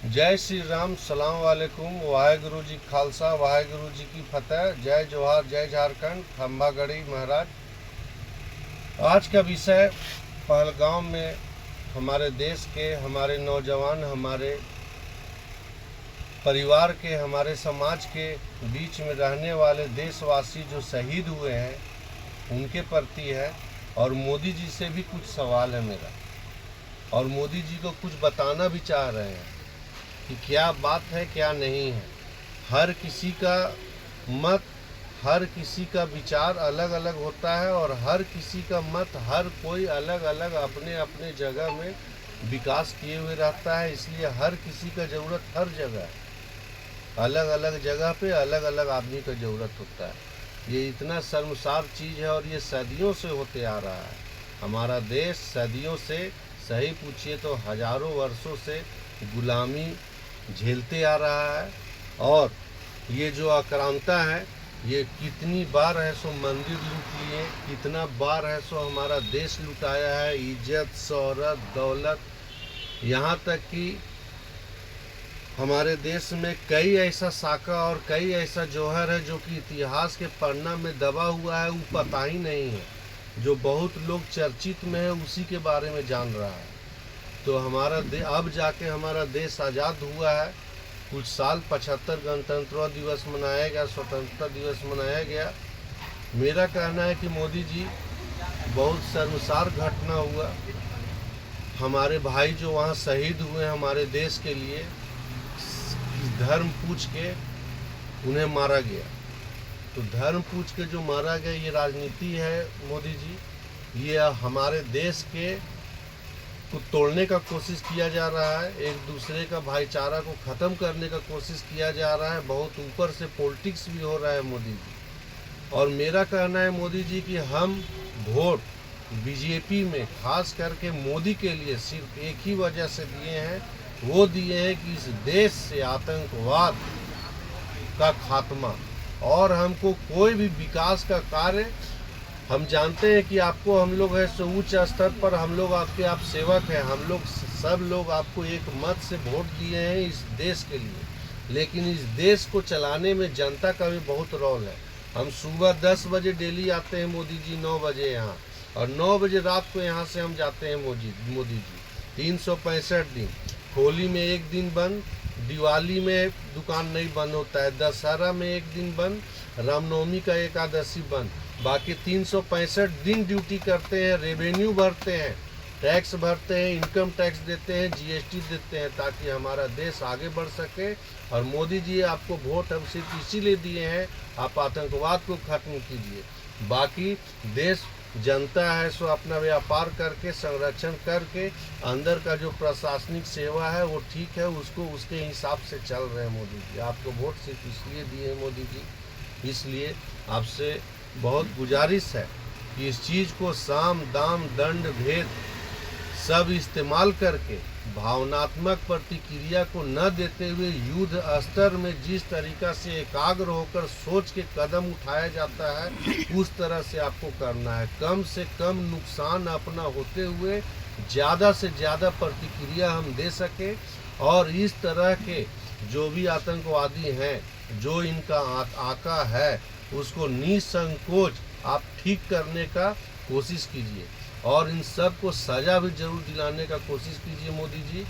जय श्री राम, सलाम वालेकुम, वाहेगुरु जी खालसा, वाहेगुरु जी की फतेह। जय जोहार, जय झारखंड, खंबागढ़ी महाराज। आज का विषय पहलगाम में हमारे देश के, हमारे नौजवान, हमारे परिवार के, हमारे समाज के बीच में रहने वाले देशवासी जो शहीद हुए हैं उनके प्रति है। और मोदी जी से भी कुछ सवाल है मेरा, और मोदी जी को कुछ बताना भी चाह रहे हैं कि क्या बात है क्या नहीं है। हर किसी का मत, हर किसी का विचार अलग अलग होता है, और हर किसी का मत, हर कोई अलग अलग अपने अपने जगह में विकास किए हुए रहता है। इसलिए हर किसी का ज़रूरत हर जगह है, अलग अलग जगह पे अलग अलग आदमी का ज़रूरत होता है। ये इतना शर्मसार चीज़ है, और ये सदियों से होते आ रहा है। हमारा देश सदियों से, सही पूछिए तो हजारों वर्षों से गुलामी झेलते आ रहा है। और ये जो आक्रांता है, ये कितनी बार है सो मंदिर लूट लिए, कितना बार है सो हमारा देश लुटाया है, इज्जत, शोहरत, दौलत, यहाँ तक कि हमारे देश में कई ऐसा साका और कई ऐसा जौहर है जो कि इतिहास के पन्ना में दबा हुआ है, वो पता ही नहीं है। जो बहुत लोग चर्चित में है उसी के बारे में जान रहा है। तो हमारा अब जाके हमारा देश आज़ाद हुआ है। कुछ साल 75 गणतंत्र दिवस मनाया गया, स्वतंत्रता दिवस मनाया गया। मेरा कहना है कि मोदी जी, बहुत शर्मसार घटना हुआ। हमारे भाई जो वहाँ शहीद हुए हमारे देश के लिए, धर्म पूछ के उन्हें मारा गया। तो धर्म पूछ के जो मारा गया, ये राजनीति है मोदी जी। ये हमारे देश के को तोड़ने का कोशिश किया जा रहा है, एक दूसरे का भाईचारा को ख़त्म करने का कोशिश किया जा रहा है। बहुत ऊपर से पॉलिटिक्स भी हो रहा है मोदी जी। और मेरा कहना है मोदी जी कि हम वोट बीजेपी में खास करके मोदी के लिए सिर्फ एक ही वजह से दिए हैं, वो दिए हैं कि इस देश से आतंकवाद का खात्मा, और हमको कोई भी विकास का कार्य, हम जानते हैं कि आपको हम लोग है सो उच्च स्तर पर हम लोग आपके आप सेवक हैं। हम लोग सब लोग आपको एक मत से वोट दिए हैं इस देश के लिए, लेकिन इस देश को चलाने में जनता का भी बहुत रोल है। हम सुबह 10 बजे डेली आते हैं मोदी जी, 9 बजे यहाँ, और 9 बजे रात को यहाँ से हम जाते हैं मोदी जी। 365 दिन, होली में एक दिन बंद, दिवाली में दुकान नहीं बंद होता है, दशहरा में एक दिन बंद, रामनवमी का एकादशी बंद। बाकी 365 दिन ड्यूटी करते हैं, रेवेन्यू भरते हैं, टैक्स भरते हैं, इनकम टैक्स देते हैं, जीएसटी देते हैं, ताकि हमारा देश आगे बढ़ सके। और मोदी जी आपको वोट हम सिर्फ इसीलिए दिए हैं, आप आतंकवाद को खत्म कीजिए। बाकी देश जनता है सो अपना व्यापार करके, संरक्षण करके, अंदर का जो प्रशासनिक सेवा है वो ठीक है, उसको उसके हिसाब से चल रहे हैं मोदी जी। आपको वोट सिर्फ इसलिए दिए हैं मोदी जी। इसलिए आपसे बहुत गुजारिश है कि इस चीज़ को साम दाम दंड भेद सब इस्तेमाल करके, भावनात्मक प्रतिक्रिया को न देते हुए, युद्ध स्तर में जिस तरीक़ा से एकाग्र होकर सोच के कदम उठाया जाता है, उस तरह से आपको करना है। कम से कम नुकसान अपना होते हुए ज़्यादा से ज़्यादा प्रतिक्रिया हम दे सके, और इस तरह के जो भी आतंकवादी हैं, जो इनका आका है, उसको निसंकोच आप ठीक करने का कोशिश कीजिए, और इन सब को सज़ा भी जरूर दिलाने का कोशिश कीजिए मोदी जी।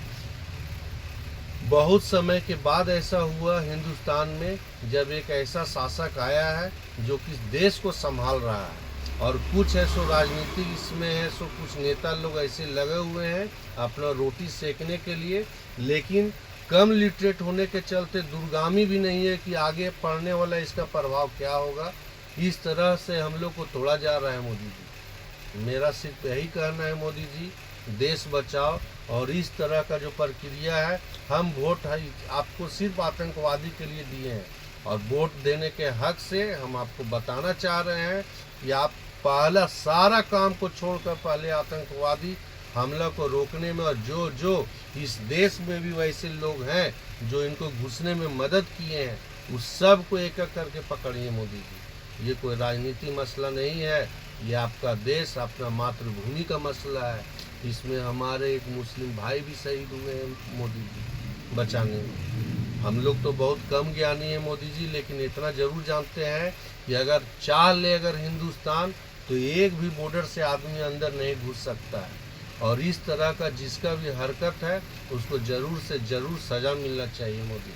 बहुत समय के बाद ऐसा हुआ हिंदुस्तान में, जब एक ऐसा शासक आया है जो कि देश को संभाल रहा है। और कुछ है सो राजनीति इसमें है, सो कुछ नेता लोग ऐसे लगे हुए हैं अपना रोटी सेकने के लिए, लेकिन कम लिटरेट होने के चलते दूरगामी भी नहीं है कि आगे पढ़ने वाला इसका प्रभाव क्या होगा। इस तरह से हम लोग को तोड़ा जा रहा है मोदी जी। मेरा सिर्फ यही कहना है मोदी जी, देश बचाओ। और इस तरह का जो प्रक्रिया है, हम वोट है आपको सिर्फ आतंकवादी के लिए दिए हैं, और वोट देने के हक से हम आपको बताना चाह रहे हैं कि आप पहला सारा काम को छोड़कर पहले आतंकवादी हमला को रोकने में, और जो इस देश में भी वैसे लोग हैं जो इनको घुसने में मदद किए हैं, उस सब को एक एक करके पकड़िए मोदी जी। ये कोई राजनीति मसला नहीं है, ये आपका देश, अपना मातृभूमि का मसला है। इसमें हमारे एक मुस्लिम भाई भी शहीद हुए हैं मोदी जी। बचाने में। हम लोग तो बहुत कम ज्ञानी है मोदी जी, लेकिन इतना जरूर जानते हैं कि अगर चाह ले अगर हिंदुस्तान तो एक भी बॉर्डर से आदमी अंदर नहीं घुस सकता है। और इस तरह का जिसका भी हरकत है उसको जरूर से जरूर सजा मिलना चाहिए मोदी।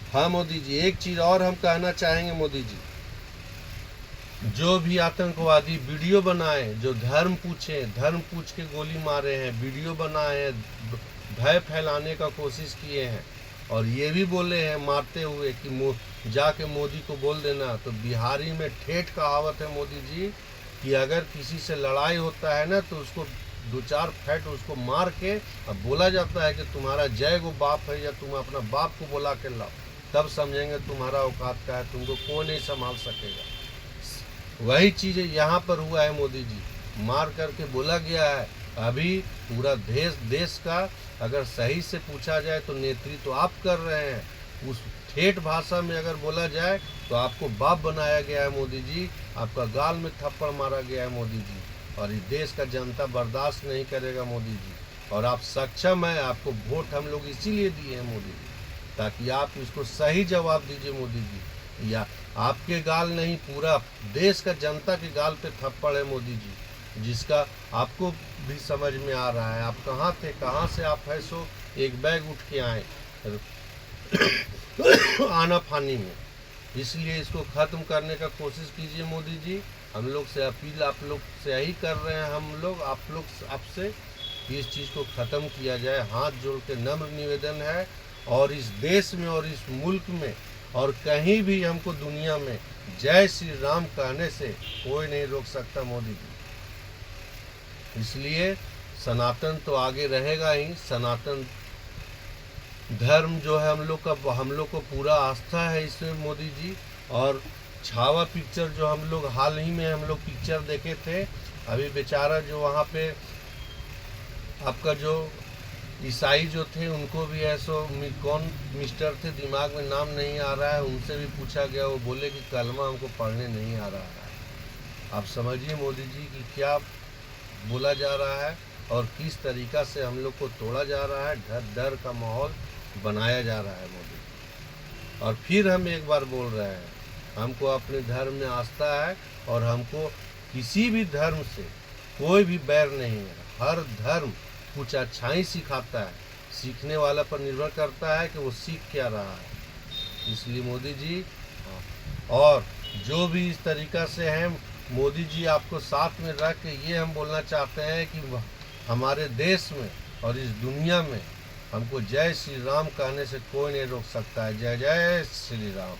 हाँ मोदी जी, एक चीज और हम कहना चाहेंगे मोदी जी, जो भी आतंकवादी वीडियो बनाए, जो धर्म पूछ के गोली मारे हैं, वीडियो बनाए हैं, भय फैलाने का कोशिश किए हैं और ये भी बोले हैं मारते हुए कि जाके मोदी को बोल देना, तो बिहारी में ठेठ कहावत है मोदी जी कि अगर किसी से लड़ाई होता है ना तो उसको 2-4 फैट उसको मार के अब बोला जाता है कि तुम्हारा जय गो बाप है या तुम अपना बाप को बुला के लाओ, तब समझेंगे तुम्हारा औकात का है, तुमको कोई नहीं संभाल सकेगा। वही चीज़ यहाँ पर हुआ है मोदी जी, मार करके बोला गया है। अभी पूरा देश का अगर सही से पूछा जाए तो नेतृत्व तो आप कर रहे हैं। उस ठेठ भाषा में अगर बोला जाए तो आपको बाप बनाया गया है मोदी जी, आपका गाल में थप्पड़ मारा गया है मोदी जी, और इस देश का जनता बर्दाश्त नहीं करेगा मोदी जी। और आप सक्षम हैं, आपको वोट हम लोग इसीलिए दिए हैं मोदी जी, ताकि आप इसको सही जवाब दीजिए मोदी जी। या आपके गाल नहीं, पूरा देश का जनता के गाल पे थप्पड़ है मोदी जी, जिसका आपको भी समझ में आ रहा है। आप कहाँ थे, कहाँ से आप है सो एक बैग उठ के आए आना फानी में। इसलिए इसको ख़त्म करने का कोशिश कीजिए मोदी जी। हम लोग से अपील आप लोग से यही कर रहे हैं, हम लोग आपसे इस चीज़ को ख़त्म किया जाए। हाथ जोड़ के नम्र निवेदन है। और इस देश में और इस मुल्क में और कहीं भी हमको दुनिया में जय श्री राम कहने से कोई नहीं रोक सकता मोदी जी। इसलिए सनातन तो आगे रहेगा ही। सनातन धर्म जो है हम लोग को पूरा आस्था है इसमें मोदी जी। और छावा पिक्चर जो हम लोग हाल ही में हम लोग पिक्चर देखे थे, अभी बेचारा जो वहाँ पे आपका जो ईसाई जो थे उनको भी ऐसो कौन मिस्टर थे, दिमाग में नाम नहीं आ रहा है, उनसे भी पूछा गया, वो बोले कि कलमा हमको पढ़ने नहीं आ रहा है। आप समझिए मोदी जी कि क्या बोला जा रहा है और किस तरीक़ा से हम लोग को तोड़ा जा रहा है, डर का माहौल बनाया जा रहा है मोदी। और फिर हम एक बार बोल रहे हैं, हमको अपने धर्म में आस्था है और हमको किसी भी धर्म से कोई भी बैर नहीं है। हर धर्म कुछ अच्छा ही सिखाता है, सीखने वाला पर निर्भर करता है कि वो सीख क्या रहा है। इसलिए मोदी जी, और जो भी इस तरीक़ा से हैं मोदी जी, आपको साथ में रख के ये हम बोलना चाहते हैं कि हमारे देश में और इस दुनिया में हमको जय श्री राम कहने से कोई नहीं रोक सकता है। जय जय श्री राम।